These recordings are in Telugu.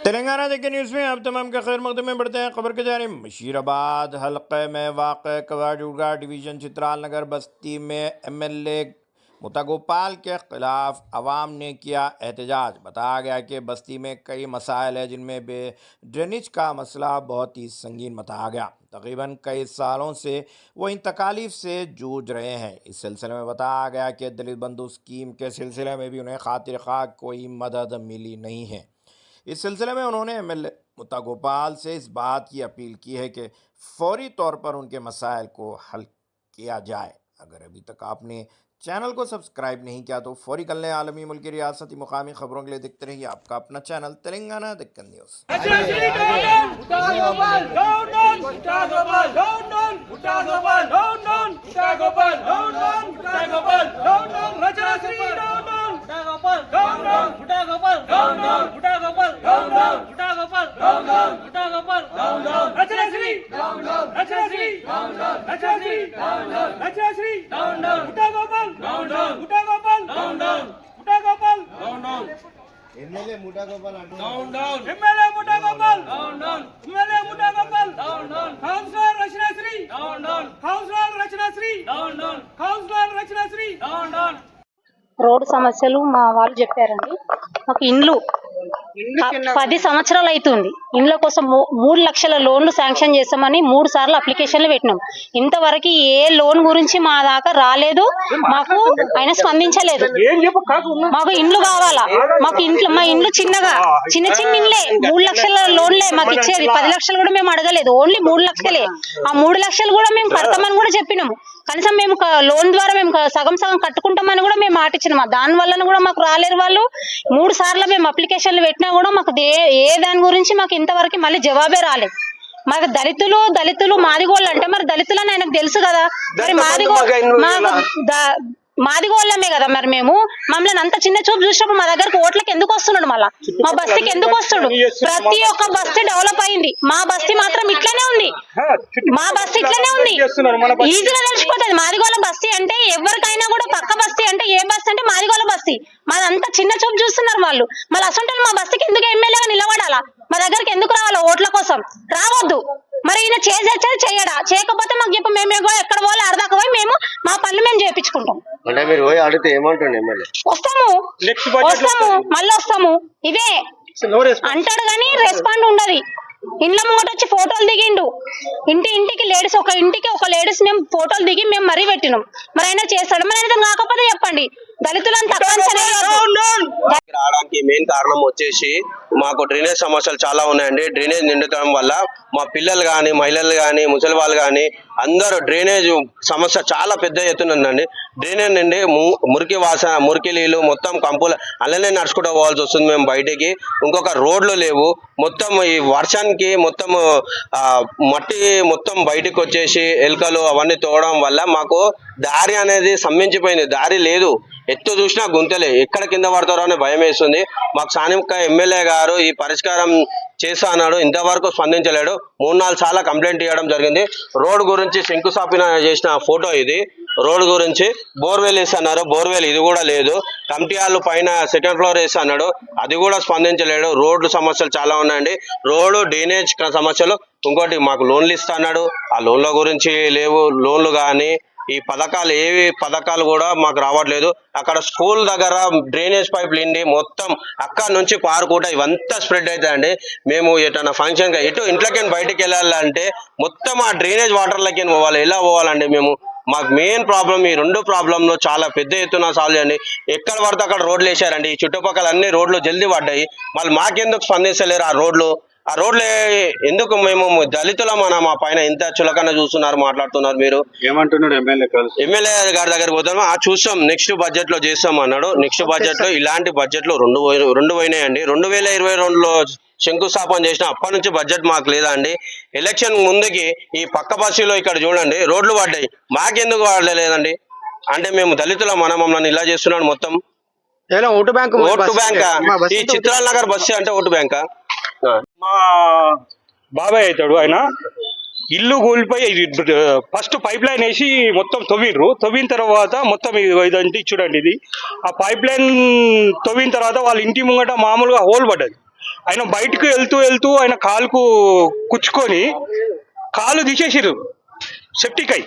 तेलंगाना देखिए न्यूज़ में अब तमाम का खैर मकदम में बढ़ते हैं खबर के जानिब। मशीराबाद हल्के में वाक़ कवाडुगा डिवीज़न चित्राल नगर बस्ती में एमएलए मुता गोपाल के ख़िलाफ़ अवाम ने किया एहतजाज। बताया गया कि बस्ती में कई मसाइल हैं जिनमें ड्रेनेज का मसला बहुत ही संगीन बताया गया। तकरीबन कई सालों से वो इन तकालीफ से जूझ रहे हैं। इस सिलसिले में बताया गया कि दलित बंधु स्कीम के सिलसिले में भी उन्हें खातिर खा कोई मदद मिली नहीं है। इस सिलसिले में उन्होंने एमएलए मुता गोपाल से इस बात की अपील की है कि फौरी तौर पर उनके मसाइल को हल किया जाए। अगर अभी तक आपने चैनल को सब्सक्राइब नहीं किया तो फौरी कर लें। आलमी मुल्की रियासती मुकामी खबरों के लिए देखते रहिए आपका अपना channel Telangana Deccan news. MLA Mutha Gopal down down MLA Mutha Gopal down down MLA Mutha Gopal down down councillor Rachanasri down down councillor Rachanasri down down councillor Rachanasri down down road సమస్యలు మా వాళ్ళు చెప్పారండి. మాకు ఇండ్లు 10 సంవత్సరాలు అవుతుంది. ఇండ్ల కోసం 3 లక్షల లోన్లు శాంక్షన్ చేస్తామని 3 సార్లు అప్లికేషన్లు పెట్టినాం. ఇంతవరకు ఏ లోన్ గురించి మా దాకా రాలేదు. మాకు ఆయన స్పందించలేదు. మాకు ఇండ్లు కావాలా. మాకు ఇంట్లో మా ఇండ్లు చిన్నగా చిన్న ఇండ్లే 3 లక్షల లోన్లే మాకు ఇచ్చేది. 10 లక్షలు కూడా మేము అడగలేదు. ఓన్లీ 3 లక్షలే. ఆ 3 లక్షలు కూడా మేము కడతామని కూడా చెప్పినాము. కనీసం మేము లోన్ ద్వారా మేము సగం కట్టుకుంటామని కూడా మేము మాట ఇచ్చినాము. దాని వల్ల కూడా మాకు రాలేరు వాళ్ళు. 3 సార్లు మేము అప్లికేషన్లు పెట్టినా కూడా మాకు ఏ దాని గురించి మాకు ఇంతవరకు మళ్ళీ జవాబే రాలేదు. మాకు దళితులు మాదిగోళ్ళు అంటే మరి దళితులని ఆయనకు తెలుసు కదా. మరి మాదిగోళ్ళమే కదా. మరి మేము మమ్మల్ని అంత చిన్న చూపు చూసినప్పుడు మా దగ్గరకు ఓట్లకి ఎందుకు వస్తున్నాడు? మళ్ళా మా బస్తీకి ఎందుకు వస్తాడు? ప్రతి ఒక్క బస్తీ డెవలప్ అయింది. మా బస్తీ మాత్రం ఇట్లనే ఉంది. మా బస్తీ ఇట్లనే ఉంది. ఈజీగా తెలిసిపోతుంది మాదిగోళ్ళ బస్తీ అంటే. ఎవరికైనా కూడా పక్క బస్తీ అంటే ఏ బస్తీ అంటే మాదిగోళ్ళ బస్తీ. మాదంతా చిన్న చూపు చూస్తున్నారు వాళ్ళు. మళ్ళీ అసలు మా బస్తీకి ఎందుకు ఎమ్మెల్యేగా నిలబడాలా? మా దగ్గరికి ఎందుకు రావాలా? ఓట్ల కోసం రావద్దు. మరి ఈయన చేసేది చేయడా? చేయకపోతే మాకు చెప్పు. మేము ఎక్కడ పోవాలి అర్ధాక పోయి మేము మా పనులు మేము చేయించుకుంటాం. అంటే మీరు పోయి అడిగితే ఏమంటుండే ఎమ్మెల్యే? వస్తాము మళ్ళీ వస్తాము ఇవే అంటాడు కానీ రెస్పాండ్ ఉండదు. ఇంట్లో ముంగట వచ్చి ఫోటోలు దిగిండు. ఇంటికి లేడీస్ ఒక లేడీస్ మేము ఫోటోలు దిగి మేము మరీ పెట్టినాం. మరి అయినా చేస్తాడు. మరి అయినా కాకపోతే చెప్పండి. దళితులను రావడానికి మెయిన్ కారణం వచ్చేసి మాకు డ్రైనేజ్ సమస్యలు చాలా ఉన్నాయండి. డ్రైనేజ్ నిండుతడం వల్ల మా పిల్లలు కానీ మహిళలు కానీ ముసలి వాళ్ళు కానీ అందరూ డ్రైనేజ్ సమస్య చాలా పెద్ద ఎత్తున ఉందండి. డ్రైనేజ్ నుండి మురికి నీళ్ళు మొత్తం కంపులు అలానే నడుచుకుంటూ పోవాల్సి వస్తుంది మేము బయటికి. ఇంకొక రోడ్లు లేవు. మొత్తం ఈ వర్షానికి మొత్తం మట్టి మొత్తం బయటికి వచ్చేసి ఎలుకలు అవన్నీ తోవడం వల్ల మాకు దారి అనేది స్తంభించిపోయింది. దారి లేదు. ఎత్తు చూసినా గుంతలే. ఎక్కడ కింద పడతారో అనే భయం వేస్తుంది మాకు. స్థానిక ఎమ్మెల్యే గారు ఈ పరిష్కారం చేస్తా అన్నాడు. ఇంతవరకు స్పందించలేడు. 3-4 సార్లు కంప్లైంట్ ఇవ్వడం జరిగింది. రోడ్ గురించి శంకుస్థాపన చేసిన ఫోటో ఇది. రోడ్ గురించి బోర్వెల్ వేస్తున్నారు. బోర్వెల్ ఇది కూడా లేదు. కమిటీ హాల్ పైన 2nd ఫ్లోర్ వేస్తా అన్నాడు. అది కూడా స్పందించలేడు. రోడ్డు సమస్యలు చాలా ఉన్నాయండి. రోడ్డు డ్రైనేజ్ సమస్యలు. ఇంకోటి మాకు లోన్లు ఇస్తా అన్నాడు. ఆ లోన్ల గురించి లేవు. లోన్లు కానీ ఈ పథకాలు ఏవి పథకాలు కూడా మాకు రావట్లేదు. అక్కడ స్కూల్ దగ్గర డ్రైనేజ్ పైప్ నిండి మొత్తం అక్కడ నుంచి పారుకుంటా ఇవంతా స్ప్రెడ్ అవుతాయండి. మేము ఎటన్నా ఫంక్షన్ ఎటు ఇంట్లోకి బయటకు వెళ్ళాలంటే మొత్తం ఆ డ్రైనేజ్ వాటర్లకి పోవాలి. ఎలా పోవాలండి మేము? మాకు మెయిన్ ప్రాబ్లం ఈ 2 ప్రాబ్లంలో చాలా పెద్ద ఎత్తున సాల్వ్ చేయండి. ఎక్కడ పడితే అక్కడ రోడ్లు వేసారండి. ఈ చుట్టుపక్కల అన్ని రోడ్లు జల్దీ పడ్డాయి. మళ్ళీ మాకెందుకు స్పందించలేరు ఆ రోడ్లు? ఆ రోడ్లు ఎందుకు? మేము దళితుల మా పైన ఇంత చులకన చూస్తున్నారు, మాట్లాడుతున్నారు. మీరు ఏమంటున్నాడు ఎమ్మెల్యే గారి దగ్గర పోతాము. చూస్తాం నెక్స్ట్ బడ్జెట్ లో చేస్తాం అన్నాడు. నెక్స్ట్ బడ్జెట్ లో ఇలాంటి బడ్జెట్లు 2 పోయినాయండి. 2022లో శంకుస్థాపన చేసిన అప్పటి నుంచి బడ్జెట్ మాకు లేదా అండి. ఎలక్షన్ ముందుకి ఈ పక్క బస్సులో ఇక్కడ చూడండి రోడ్లు పడ్డాయి. మాకెందుకు వాడలేదండి? అంటే మేము దళితుల మమ్మల్ని ఇలా చేస్తున్నాడు మొత్తం. ఓటు బ్యాంక్ ఈ చిత్రాల నగర్ బస్సు అంటే ఓటు బ్యాంకా? మా బాబాయ్ అవుతాడు ఆయన. ఇల్లు కూలిపోయి ఫస్ట్ పైప్ లైన్ వేసి మొత్తం తవ్విన తర్వాత మొత్తం ఇదంటే చూడండి ఇది ఆ పైప్ లైన్ తవ్విన తర్వాత వాళ్ళ ఇంటి ముంగట మామూలుగా హోల్ పడ్డది. ఆయన బయటకు వెళ్తూ ఆయన కాలుకు కుచ్చుకొని కాలు తీసేసిరు సెప్టిక్ అయి.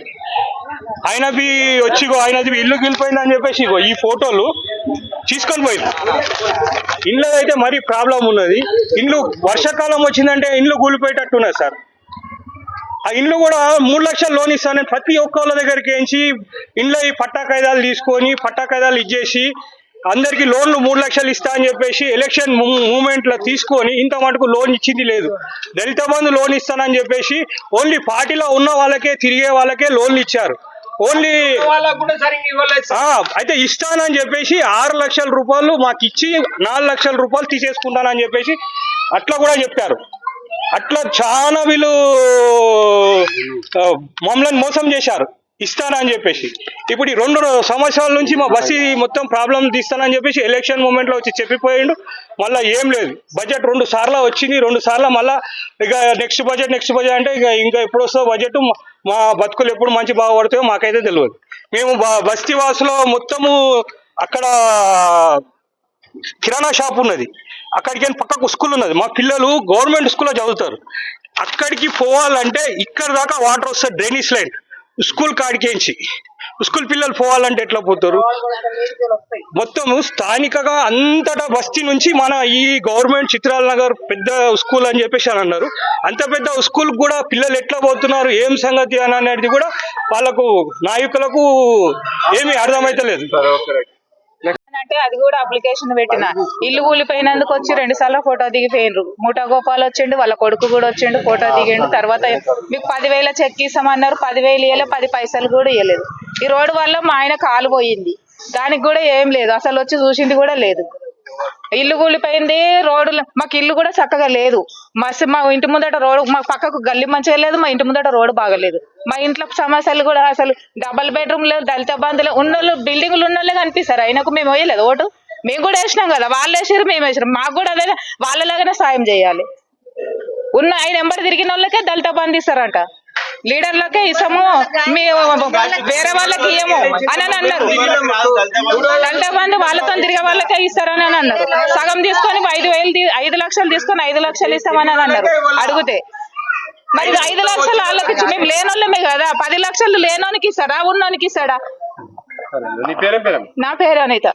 ఆయనది వచ్చి ఆయనది ఇల్లు గెలిపోయిందని చెప్పేసి ఇగో ఈ ఫోటోలు తీసుకొని పోయింది. ఇంట్లో అయితే మరీ ప్రాబ్లం ఉన్నది. ఇండ్లు వర్షాకాలం వచ్చిందంటే ఇండ్లు కూలిపోయేటట్టున్నది సార్. ఆ ఇండ్లు కూడా 3 లక్షలు లోన్ ఇస్తానని ప్రతి ఒక్కళ్ళ దగ్గరికి వేయించి ఇండ్ల ఈ పట్టా కాయిదాలు తీసుకొని పట్టా కాయిదాలు ఇచ్చేసి అందరికి లోన్లు 3 లక్షలు ఇస్తా అని చెప్పేసి ఎలక్షన్ మూమెంట్ లో తీసుకొని ఇంత మటుకు లోన్ ఇచ్చింది లేదు. దళిత బంధు లోన్ ఇస్తానని చెప్పేసి ఓన్లీ పార్టీలో ఉన్న వాళ్ళకే తిరిగే వాళ్ళకే లోన్లు ఇచ్చారు. ఓన్లీ అయితే ఇస్తానని చెప్పేసి 6 లక్షల రూపాయలు మాకు ఇచ్చి 4 లక్షల రూపాయలు తీసేసుకుంటానని చెప్పేసి అట్లా కూడా చెప్పారు. అట్లా చాలా వీళ్ళు మమ్మల్ని మోసం చేశారు ఇస్తానని చెప్పేసి. ఇప్పుడు ఈ 2 సంవత్సరాల నుంచి మా బస్సు మొత్తం ప్రాబ్లం తీస్తానని చెప్పేసి ఎలక్షన్ మూమెంట్ లో వచ్చి చెప్పిపోయిండు. మళ్ళీ ఏం లేదు. బడ్జెట్ 2 సార్లు వచ్చింది. 2 సార్లు మళ్ళా ఇక నెక్స్ట్ బడ్జెట్ అంటే ఇంకా ఎప్పుడు వస్తుందో బడ్జెట్, మా బతుకులు ఎప్పుడు మంచి బాగుపడతాయో మాకైతే తెలియదు. మేము బస్తీ వాసులో మొత్తము అక్కడ కిరాణా షాప్ ఉన్నది, అక్కడికి పక్కకు స్కూల్ ఉన్నది. మా పిల్లలు గవర్నమెంట్ స్కూల్లో చదువుతారు. అక్కడికి పోవాలంటే ఇక్కడ దాకా వాటర్ వస్తుంది, డ్రైనేజ్ లైన్ స్కూల్ కాడికేంచి. స్కూల్ పిల్లలు పోవాలంటే ఎట్లా పోతారు? మొత్తం స్థానికంగా అంతటా బస్తీ నుంచి మన ఈ గవర్నమెంట్ చిత్రాల నగర్ పెద్ద స్కూల్ అని చెప్పేసి అని అన్నారు. అంత పెద్ద స్కూల్ కూడా పిల్లలు ఎట్లా పోతున్నారు, ఏం సంగతి అని అనేది కూడా వాళ్ళకు నాయకులకు ఏమీ అర్థమైతలేదు. అంటే అది కూడా అప్లికేషన్ పెట్టిన ఇల్లు కూలిపోయినందుకు వచ్చి 2 సార్లు ఫోటో దిగిపోయినరు. మూటా గోపాల్ వచ్చిండు, వాళ్ళ కొడుకు కూడా వచ్చిండు, ఫోటో దిగిండు. తర్వాత మీకు 10,000 చెక్ ఇస్తామన్నారు, 10,000 ఇవ్వలేదు, 10 పైసలు కూడా ఇవ్వలేదు. ఈ రోడ్డు వల్ల మా ఆయన కాలు పోయింది, దానికి కూడా ఏం లేదు, అసలు వచ్చి చూసింది కూడా లేదు. ఇల్లు కూలిపోయింది, రోడ్డు మాకు ఇల్లు కూడా చక్కగా లేదు. మా ఇంటి ముందట రోడ్డు, మా పక్కకు గల్లీ మంచిగా లేదు, మా ఇంటి ముందట రోడ్డు బాగలేదు. మా ఇంట్లో సమస్యలు కూడా అసలు డబల్ బెడ్రూమ్ లేదు, దళిత బంధువులు ఉన్నోళ్ళు బిల్డింగ్లు ఉన్నోళ్ళే కనిపిస్తారు. అయినకు మేము వేయలేదు ఓటు, మేము కూడా వేసినాం కదా, వాళ్ళు వేసారు మేము వేసినాం. మాకు కూడా అదే వాళ్ళలాగానే సాయం చేయాలి. ఉన్న ఆయన ఎంబడి తిరిగిన వాళ్ళకే దళిత బంధు ఇస్తారంట, లీడర్లకే ఇస్తాము, వేరే వాళ్ళకి ఇయ్యము అని అన్నారు. దళిత బంధు వాళ్ళతో తిరిగే వాళ్ళకే ఇస్తారని అన్నారు. సగం తీసుకొని 5 లక్షలు తీసుకొని 5 లక్షలు ఇస్తామని అన్నారు అడిగితే. మరి 5 లక్షలు వాళ్ళకి ఇచ్చి మేము లేనోళ్ళమే కదా, 10 లక్షలు లేనోనికి ఇస్తాడా ఉన్నోనికి ఇస్తాడా? నా పేరు అనిత.